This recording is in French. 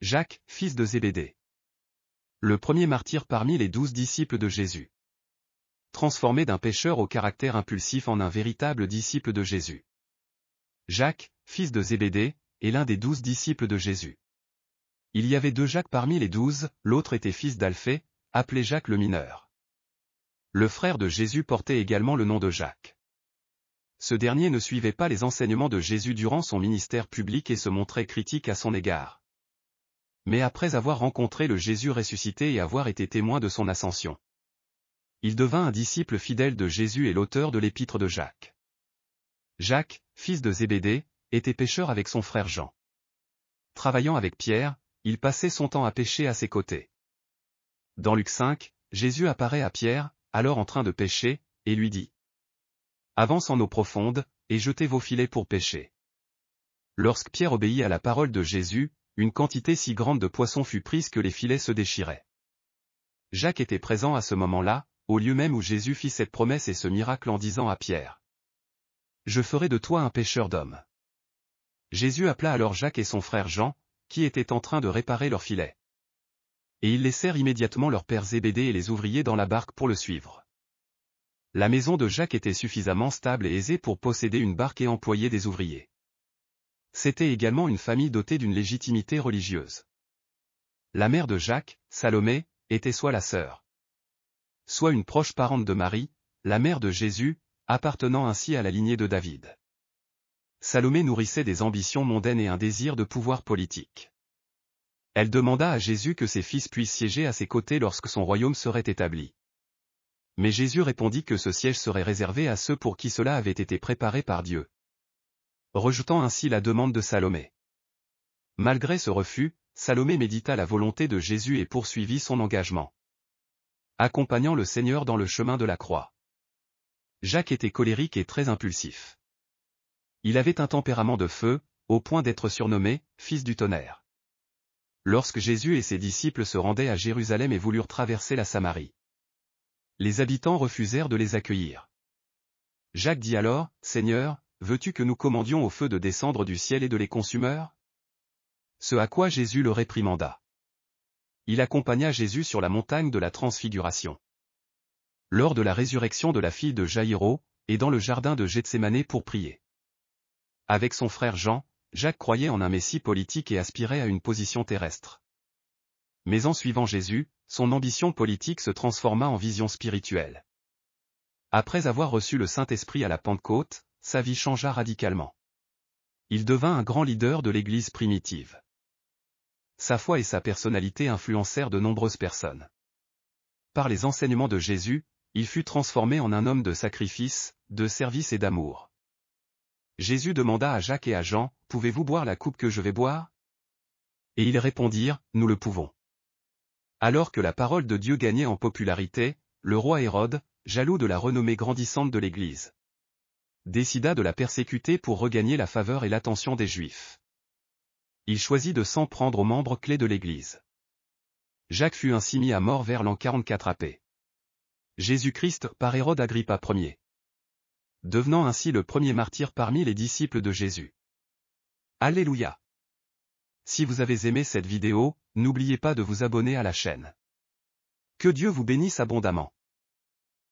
Jacques, fils de Zébédée. Le premier martyr parmi les 12 disciples de Jésus. Transformé d'un pécheur au caractère impulsif en un véritable disciple de Jésus. Jacques, fils de Zébédée, est l'un des 12 disciples de Jésus. Il y avait 2 Jacques parmi les 12, l'autre était fils d'Alphée, appelé Jacques le mineur. Le frère de Jésus portait également le nom de Jacques. Ce dernier ne suivait pas les enseignements de Jésus durant son ministère public et se montrait critique à son égard. Mais après avoir rencontré le Jésus ressuscité et avoir été témoin de son ascension, il devint un disciple fidèle de Jésus et l'auteur de l'épître de Jacques. Jacques, fils de Zébédée, était pêcheur avec son frère Jean. Travaillant avec Pierre, il passait son temps à pêcher à ses côtés. Dans Luc 5, Jésus apparaît à Pierre, alors en train de pêcher, et lui dit : « Avance en eau profonde, et jetez vos filets pour pêcher. » Lorsque Pierre obéit à la parole de Jésus, une quantité si grande de poissons fut prise que les filets se déchiraient. Jacques était présent à ce moment-là, au lieu même où Jésus fit cette promesse et ce miracle en disant à Pierre : « Je ferai de toi un pêcheur d'hommes. » Jésus appela alors Jacques et son frère Jean, qui étaient en train de réparer leurs filets. Et ils laissèrent immédiatement leur père Zébédée et les ouvriers dans la barque pour le suivre. La maison de Jacques était suffisamment stable et aisée pour posséder une barque et employer des ouvriers. C'était également une famille dotée d'une légitimité religieuse. La mère de Jacques, Salomé, était soit la sœur, soit une proche parente de Marie, la mère de Jésus, appartenant ainsi à la lignée de David. Salomé nourrissait des ambitions mondaines et un désir de pouvoir politique. Elle demanda à Jésus que ses fils puissent siéger à ses côtés lorsque son royaume serait établi. Mais Jésus répondit que ce siège serait réservé à ceux pour qui cela avait été préparé par Dieu, rejetant ainsi la demande de Salomé. Malgré ce refus, Salomé médita la volonté de Jésus et poursuivit son engagement, accompagnant le Seigneur dans le chemin de la croix. Jacques était colérique et très impulsif. Il avait un tempérament de feu, au point d'être surnommé « fils du tonnerre ». Lorsque Jésus et ses disciples se rendaient à Jérusalem et voulurent traverser la Samarie, les habitants refusèrent de les accueillir. Jacques dit alors : « Seigneur, veux-tu que nous commandions au feu de descendre du ciel et de les consumeurs ?» Ce à quoi Jésus le réprimanda. Il accompagna Jésus sur la montagne de la Transfiguration, lors de la résurrection de la fille de Jaïro, et dans le jardin de Gethsémanée pour prier. Avec son frère Jean, Jacques croyait en un Messie politique et aspirait à une position terrestre. Mais en suivant Jésus, son ambition politique se transforma en vision spirituelle. Après avoir reçu le Saint-Esprit à la Pentecôte, sa vie changea radicalement. Il devint un grand leader de l'Église primitive. Sa foi et sa personnalité influencèrent de nombreuses personnes. Par les enseignements de Jésus, il fut transformé en un homme de sacrifice, de service et d'amour. Jésus demanda à Jacques et à Jean : « Pouvez-vous boire la coupe que je vais boire ?» Et ils répondirent : « Nous le pouvons. » Alors que la parole de Dieu gagnait en popularité, le roi Hérode, jaloux de la renommée grandissante de l'Église, décida de la persécuter pour regagner la faveur et l'attention des Juifs. Il choisit de s'en prendre aux membres clés de l'Église. Jacques fut ainsi mis à mort vers l'an 44 AP. Jésus-Christ par Hérode Agrippa Ier, devenant ainsi le premier martyr parmi les disciples de Jésus. Alléluia! Si vous avez aimé cette vidéo, n'oubliez pas de vous abonner à la chaîne. Que Dieu vous bénisse abondamment.